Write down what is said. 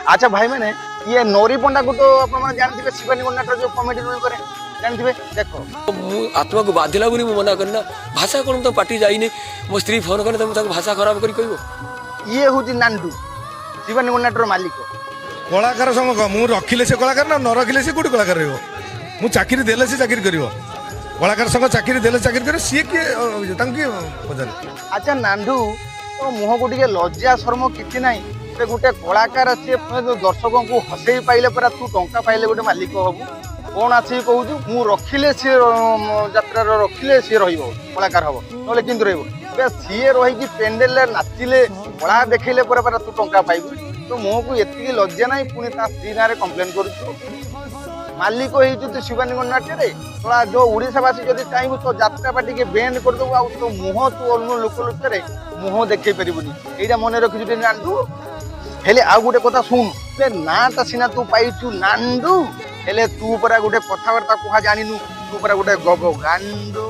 अच्छा भाई मैंने ये नौरी पंडा को तो आप जानते शिवानी गन्नाटर जो कॉमेडी रोल करे जानते देखो मु आत्मा को बाधिला बोली मु मना करना भाषा कौन तो पार्टी जाइनी मो स्त्री फोन करे तुम भाषा खराब करी कहबो ये हूँ नांडू शिवानी गन्नाटर मालिक कलाकार संग मु रखिले से कलाकार ना न रखिले से कोटी कलाकार रहबो मु चाकरी देले से चाकरी करिवो कलाकार संग चाकरी देले चाकरी करे सी के तांकी पजारे अच्छा नांडू तो मुह को टिके लज्जा शर्म किछि नाही से गोटे कलाकार सी दर्शकों को हसई पाइले परा तू टंका पाइले गोटे मालिक हबु कौन आछि कहू मु रखिले सी यात्रा रखिले सी रहिबो कलाकार हबो नले किंतु रहबो बे सी रही कि पेंडेल नाचिले कला देखिले परा परा तू टंका पाइबु तो मुह को एतिकी लज्जा नाही पुनी ता स्त्री नारे कंप्लेन करू मालिक हो शिवानी गन्नाटे तोला जो ओडावासी जब चाहबू तो यात्रा पार्टी के बैंड करदेबू आ तो मुह तू अन्य लोक लुचरे मुह देखे पारूनी यहाँ मन रखी नांडू हेले आ गोटे कथा शुण ते नाटा सीना तू पाइचु नांडू हेले तू परा गोटे कथबार्ता कहा जानिनु तू परा गोटे गब गांडू।